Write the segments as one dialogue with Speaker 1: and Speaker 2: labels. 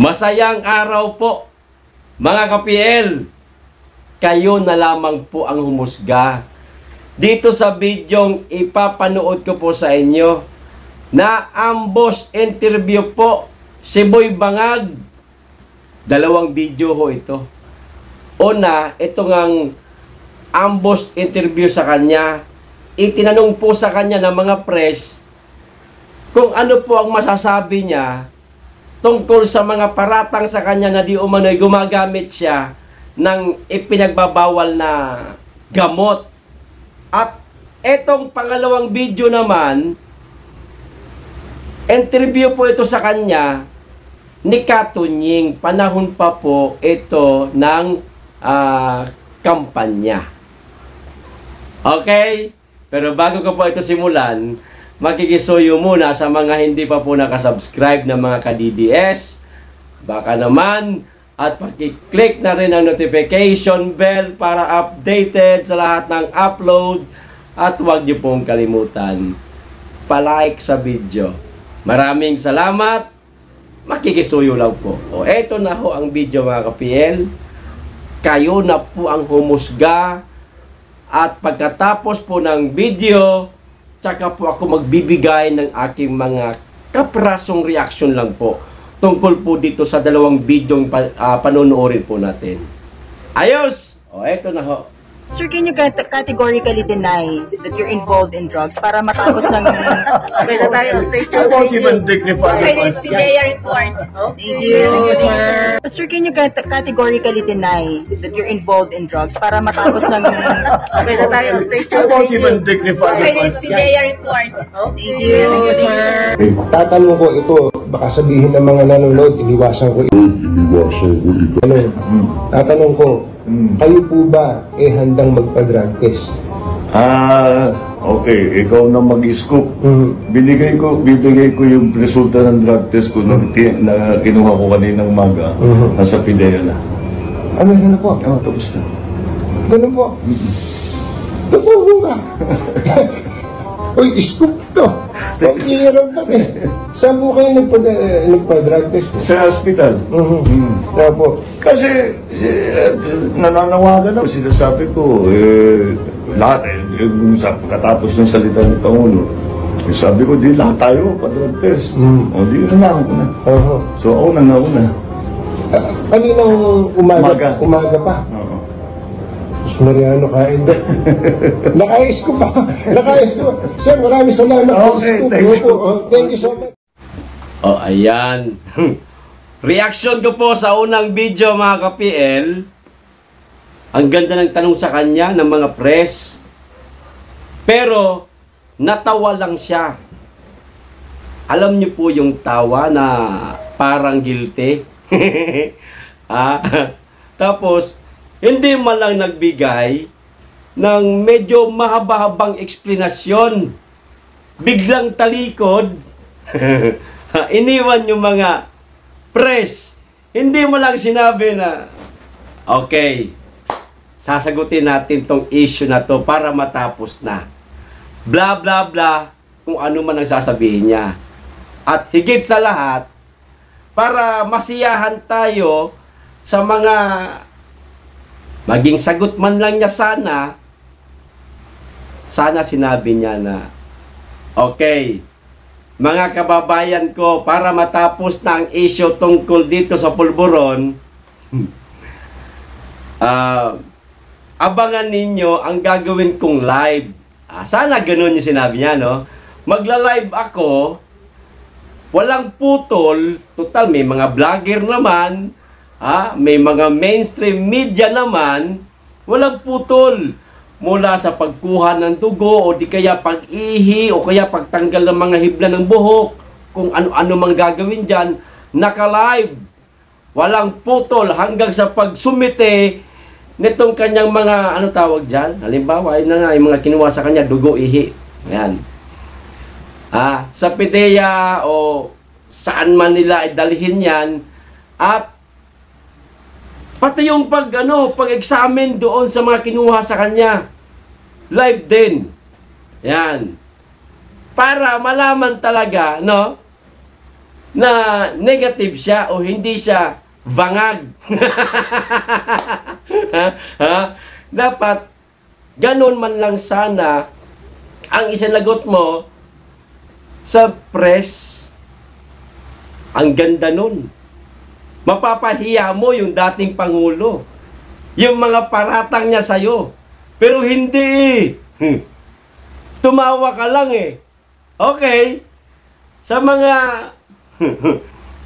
Speaker 1: Masayang araw po, mga ka-PL. Kayo na lamang po ang humusga. Dito sa bidyong ipapanood ko po sa inyo na ambush interview po si Boy Bangag. Dalawang video ho ito. Una, ito ngang ambush interview sa kanya. Itinanong po sa kanya ng mga press kung ano po ang masasabi niya tungkol sa mga paratang sa kanya na di umano'y gumagamit siya ng ipinagbabawal na gamot. At etong pangalawang video naman, interview po ito sa kanya ni Katunying. Panahon pa po ito ng kampanya. Okay? Pero bago ko po ito simulan, makikisuyo muna sa mga hindi pa po nakasubscribe na mga ka-DDS. Baka naman, at pakiclick na rin ang notification bell para updated sa lahat ng upload. At huwag niyo pong kalimutan, palike sa video. Maraming salamat. Makikisuyo lang po. O eto na ho ang video, mga ka-PL. Kayo na po ang humusga. At pagkatapos po ng video, tsaka po ako magbibigay ng aking mga kaprasong reaction lang po tungkol po dito sa dalawang videong panonoorin po natin. Ayos! O, eto na ho.
Speaker 2: Sir, can you categorically deny that you're involved in drugs para matapos ng...
Speaker 3: Okay na tayo. Thank you. Don't even dignify
Speaker 2: Okay, PDEA report. Thank you, sir. But sir, can you categorically deny that you're involved in drugs para matapos ng...
Speaker 3: Okay na tayo. Thank you. Don't even dignify
Speaker 2: Okay, PDEA report. Thank you, sir.
Speaker 4: Tatanong ko ito, baka sabihin ng mga nanonood, iniwasan ko ito. Tatanong ko, kayo po ba handang magpa-drug test?
Speaker 5: Okay. Ikaw na mag-scoop. Bibigay ko yung resulta ng drug test ko na kinuha ko kaninang umaga. Nasa PDEA na.
Speaker 4: Ano po?
Speaker 5: Tapos na.
Speaker 4: Ganun po? Totoo ba? Uy, scoop to. Ang hirap pa eh. Saan po kayo nagpa-drug test?
Speaker 5: Sa hospital.
Speaker 4: Opo.
Speaker 5: Kasi nananawagan ako. Sinasabi ko, lahat sa pagkatapos ng salita ng Pangulo, sabi ko, di lahat tayo pa-drug test. O di na ako na. So ako na nauna.
Speaker 4: Kaninang umaga pa?
Speaker 5: Oo.
Speaker 4: Mariano kain doon. Nakais ko pa. Sir, maraming salamat.
Speaker 5: Okay, thank you.
Speaker 4: Thank you so much.
Speaker 1: O, ayan. Reaction ko po sa unang video, mga ka-PL. Ang ganda ng tanong sa kanya ng mga press. Pero, natawa lang siya. Alam niyo po yung tawa na parang guilty. Tapos, hindi man lang nagbigay ng medyo mahaba-habang eksplanasyon. Biglang talikod. Iniwan yung mga press. Hindi mo lang sinabi na, okay, sasagutin natin tong issue na to para matapos na. Blah, blah, blah, kung ano man ang sasabihin niya. At higit sa lahat, para masiyahan tayo sa mga maging sagot man lang niya sana sinabi niya na, okay, mga kababayan ko, para matapos na ang issue tungkol dito sa pulburon, abangan ninyo ang gagawin kong live. Sana ganun yung sinabi niya, no? Magla-live ako, walang putol, total may mga vlogger naman, may mga mainstream media naman, walang putol. Mula sa pagkuha ng dugo, o di kaya pag-ihi, o kaya pagtanggal ng mga hibla ng buhok, kung ano-ano mang gagawin dyan, naka-live. Walang putol hanggang sa pagsumite nitong kanyang mga, ano tawag dyan? Halimbawa, yun na nga, yung mga kinuha sa kanya, dugo, ihi. Ayan. Sa PDEA o saan man nila idalhin yan, at pati yung pag-examine doon sa mga kinuha sa kanya, live din. Yan. Para malaman talaga, no? na negative siya o hindi siya bangag. Dapat ganun man lang sana ang isinagot mo sa press. Ang ganda nun. Mapapahiya mo yung dating Pangulo. Yung mga paratang niya sa'yo. Pero hindi. Tumawa ka lang eh. Okay. Sa mga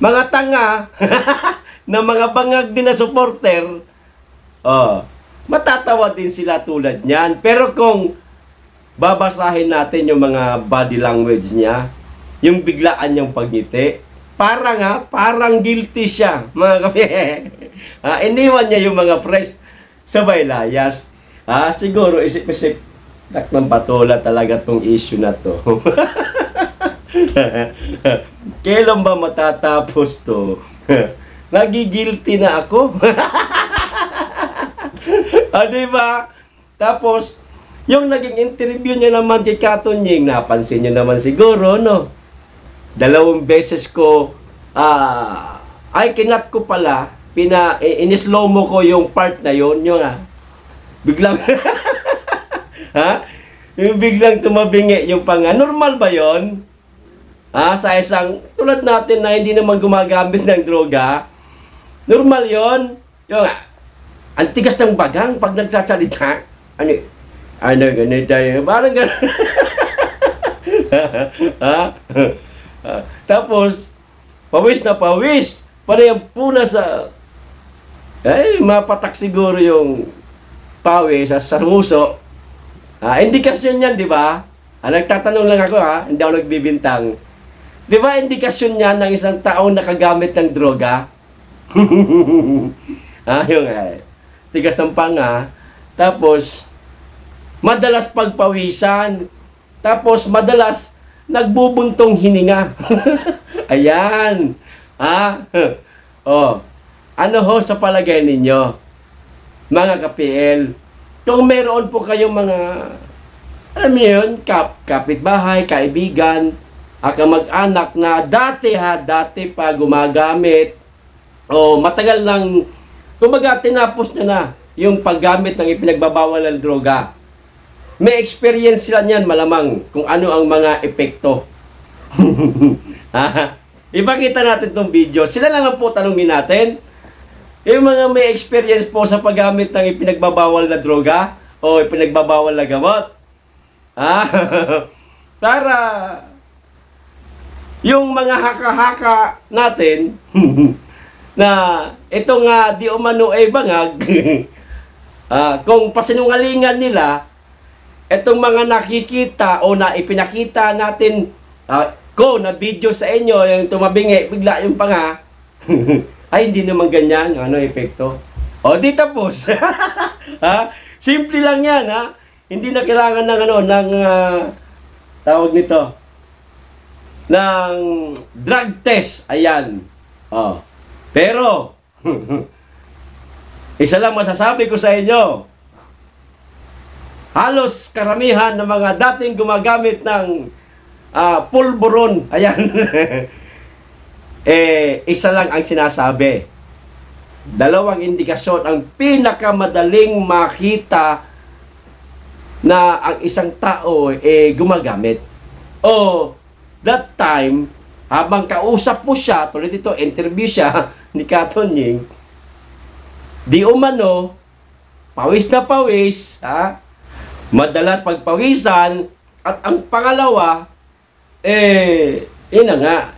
Speaker 1: mga tanga na mga bangag din na supporter, matatawa din sila tulad niyan. Pero kung babasahin natin yung mga body language niya, yung biglaan niyang pagngiti, parang guilty siya, mga kape. Iniwan niya yung mga press sabay layas. Siguro isip-isip, ng patola talaga tong issue na to. Kailan ba matatapos to? Nagigilty na ako. Diba? Tapos, yung naging interview niya naman kay Katunying, napansin niyo naman siguro, no? 2 beses ko, kinat ko pala, in-slow mo ko yung part na yun, yung biglang, yung biglang tumabingi yung normal ba yun? Sa isang, tulad natin na hindi naman gumagamit ng droga, normal yun? Yung ang tigas ng bagang pag nagsasalita, ganito tayo, parang gano'n. Tapos, pawis na pawis, parang puna sa, mapatak siguro yung pawis sa muso. Indikasyon yan, di ba? Nagtatanong lang ako, hindi ako nagbibintang. Di ba indikasyon yan ng isang taong nakagamit ng droga? Yung tigas ng panga. Tapos, madalas pagpawisan. Tapos, madalas nagbubuntong hininga. Ayan. Ano ho sa palagay ninyo, mga ka-PL? Kung meron po kayong mga, alam niyo yun, kapitbahay, kaibigan, kamag-anak na dati pa gumagamit, o matagal lang, kumbaga tinapos na yung paggamit ng ipinagbabawal ng droga. May experience sila niyan malamang kung ano ang mga epekto. Ipakita natin tong video. Sila na lang po tanungin natin. Yung mga may experience po sa paggamit ng ipinagbabawal na droga o ipinagbabawal na gamot. Para yung mga haka-haka natin na ito nga di umano ay bangag, kung pasinungalingan nila, itong mga nakikita o na ipinakita natin na video sa inyo, yung tumabingi, bigla yung panga, ay hindi naman ganyan, epekto. O di tapos. Simple lang yan, hindi na kailangan ng tawag nito, ng drug test. Ayan. Pero, isa lang masasabi ko sa inyo, halos karamihan ng mga dating gumagamit ng pulburon, ayan, isa lang ang sinasabi. 2 indikasyon ang pinakamadaling makita na ang isang tao gumagamit. That time, habang kausap mo siya, tulad ito, interview siya ni Katunying, di umano, pawis na pawis, madalas pagpawisan, at ang pangalawa,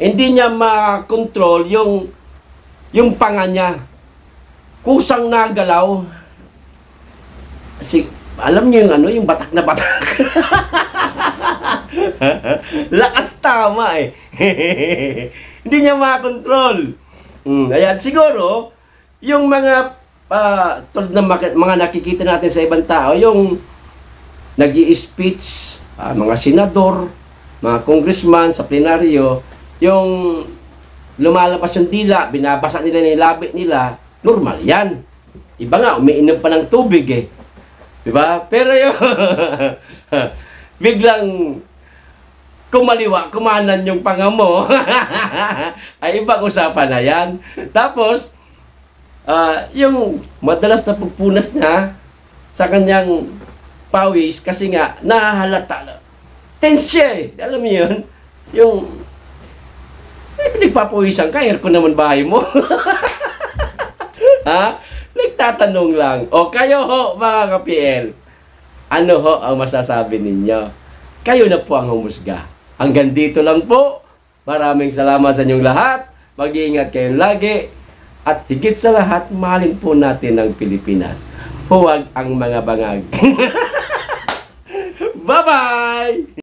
Speaker 1: hindi niya makontrol yung panga niya. Kusang nagalaw. Alam niyo yung batak na batak. Lakas tama Hindi niya makontrol. Ayan, siguro, yung mga tulad ng mga nakikita natin sa ibang tao, yung nag-i-speech, mga senador, mga congressman sa plenaryo, yung lumalabas yung dila, binabasa nila yung labit nila, normal yan. Iba nga, umiinom pa ng tubig Diba? Pero yung biglang kumaliwa, kumanan yung panga mo, ay ibang usapan na yan. Tapos, yung madalas na pagpunas niya sa kanyang pawis kasi nga nahahalata. Tense siya eh. Alam mo yun? Yung pinagpapawisan ka, aircon naman bahay mo. Ha? Nagtatanong lang. O kayo ho, mga ka-PL, ano ho ang masasabi ninyo? Kayo na po ang humusga. Hanggang dito lang po. Maraming salamat sa inyong lahat. Mag-iingat kayong lagi. At higit sa lahat, mahalin po natin ang Pilipinas. Huwag ang mga bangag. Bye-bye!